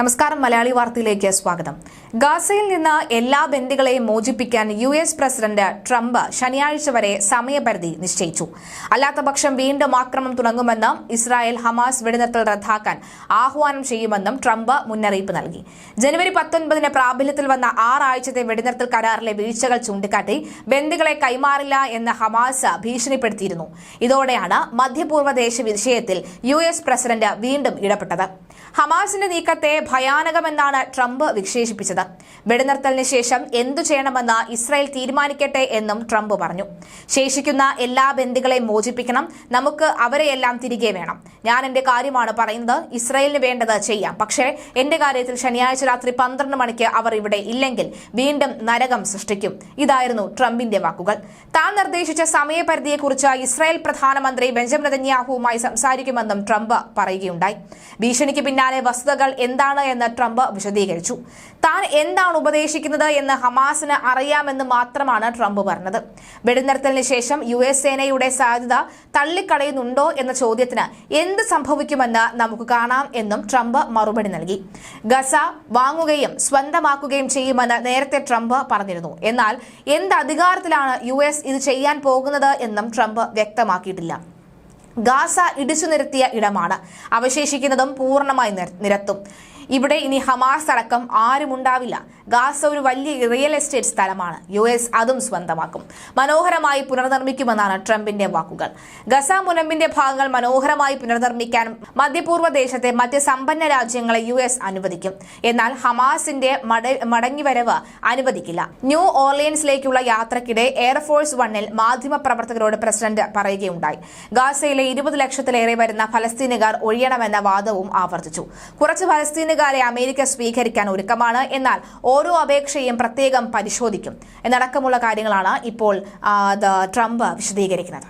നമസ്കാരം. മലയാളി വാർത്തയിലേക്ക് സ്വാഗതം. ഗാസയിൽ നിന്ന് എല്ലാ ബന്ദികളെയും മോചിപ്പിക്കാൻ US പ്രസിഡന്റ് ട്രംപ് ശനിയാഴ്ച വരെ സമയപരിധി നിശ്ചയിച്ചു. അല്ലാത്തപക്ഷം വീണ്ടും ആക്രമണം തുടങ്ങുമെന്നും ഇസ്രായേൽ ഹമാസ് വെടിനിർത്തൽ റദ്ദാക്കാൻ ആഹ്വാനം ചെയ്യുമെന്നും ട്രംപ് മുന്നറിയിപ്പ് നൽകി. ജനുവരി 19 പ്രാബല്യത്തിൽ വന്ന 6 ആഴ്ചത്തെ വെടിനിർത്തൽ കരാറിലെ വീഴ്ചകൾ ചൂണ്ടിക്കാട്ടി ബന്ദികളെ കൈമാറില്ല എന്ന് ഹമാസ് ഭീഷണിപ്പെടുത്തിയിരുന്നു. ഇതോടെയാണ് മധ്യപൂർവ്വ ദേശ വിഷയത്തിൽ US പ്രസിഡന്റ് വീണ്ടും ഇടപെട്ടത്. ഹമാസിന്റെ നീക്കത്തെ ഭയാനകമെന്നാണ് ട്രംപ് വിശേഷിപ്പിച്ചത്. വെടിനിർത്തലിന് ശേഷം എന്തു ചെയ്യണമെന്ന് ഇസ്രായേൽ തീരുമാനിക്കട്ടെ എന്നും ട്രംപ് പറഞ്ഞു. ശേഷിക്കുന്ന എല്ലാ ബന്ദികളെയും മോചിപ്പിക്കണം, നമുക്ക് അവരെയെല്ലാം തിരികെ വേണം. ഞാൻ എന്റെ കാര്യമാണ് പറയുന്നത്, ഇസ്രായേലിന് വേണ്ടത് ചെയ്യാം. പക്ഷേ എന്റെ കാര്യത്തിൽ ശനിയാഴ്ച രാത്രി 12 മണിക്ക് അവർ ഇവിടെ ഇല്ലെങ്കിൽ വീണ്ടും നരകം സൃഷ്ടിക്കും. ഇതായിരുന്നു ട്രംപിന്റെ വാക്കുകൾ. താൻ നിർദ്ദേശിച്ച സമയപരിധിയെക്കുറിച്ച് ഇസ്രായേൽ പ്രധാനമന്ത്രി ബെഞ്ചമിൻ നെതന്യാഹുവുമായി സംസാരിക്കുമെന്നും ട്രംപ് പറയുകയുണ്ടായി. ഭീഷണിക്ക് പിന്നാലെ വസ്തുതകൾ എന്താണ് എന്ന് ട്രംപ് വിശദീകരിച്ചു. താൻ എന്താണ് ഉപദേശിക്കുന്നത് എന്ന് ഹമാസിന് അറിയാമെന്ന് മാത്രമാണ് ട്രംപ് പറഞ്ഞത്. വെടിനിർത്തലിന് ശേഷം US സേനയുടെ സാധ്യത തള്ളിക്കളയുന്നുണ്ടോ എന്ന ചോദ്യത്തിന് എന്ത് സംഭവിക്കുമെന്ന് നമുക്ക് കാണാം എന്നും ട്രംപ് മറുപടി നൽകി. ഗസ വാങ്ങുകയും സ്വന്തമാക്കുകയും ചെയ്യുമെന്ന് നേരത്തെ ട്രംപ് പറഞ്ഞിരുന്നു. എന്നാൽ എന്ത് അധികാരത്തിലാണ് US ഇത് ചെയ്യാൻ പോകുന്നത് എന്നും ട്രംപ് വ്യക്തമാക്കിയിട്ടില്ല. ഗാസ ഇടിച്ചു നിരത്തിയ ഇടമാണ്. അവശേഷിക്കുന്നതും പൂർണ്ണമായി നിരത്തും. ഇവിടെ ഇനി ഹമാസ് അടക്കം ആരുമുണ്ടാവില്ല. ഗാസ ഒരു വലിയ റിയൽ എസ്റ്റേറ്റ് സ്ഥലമാണ്. US അതും സ്വന്തമാക്കും. മനോഹരമായി പുനർനിർമ്മിക്കുമെന്നാണ് ട്രംപിന്റെ വാക്കുകൾ. ഗസ മുനമ്പിന്റെ ഭാഗങ്ങൾ മനോഹരമായി പുനർനിർമ്മിക്കാൻ മധ്യപൂർവ്വ ദേശത്തെ മറ്റ് സമ്പന്ന രാജ്യങ്ങളെ US അനുവദിക്കും. എന്നാൽ ഹമാസിന്റെ മടങ്ങിവരവ് അനുവദിക്കില്ല. ന്യൂ ഓർലിയൻസിലേക്കുള്ള യാത്രക്കിടെ എയർഫോഴ്സ് 1-ൽ മാധ്യമപ്രവർത്തകരോട് പ്രസിഡന്റ് പറയുകയുണ്ടായി. ഗാസയിലെ 20 ലക്ഷത്തിലേറെ വരുന്ന ഫലസ്തീനുകാർ ഒഴിയണമെന്ന വാദവും ആവർത്തിച്ചു. കുറച്ച് ഫലസ്തീനുകാരെ അമേരിക്ക സ്വീകരിക്കാൻ ഒരുക്കമാണ്, എന്നാൽ ഓരോ അപേക്ഷയും പ്രത്യേകം പരിശോധിക്കും എന്നടക്കമുള്ള കാര്യങ്ങളാണ് ഇപ്പോൾ ട്രംപ് വിശദീകരിക്കുന്നത്.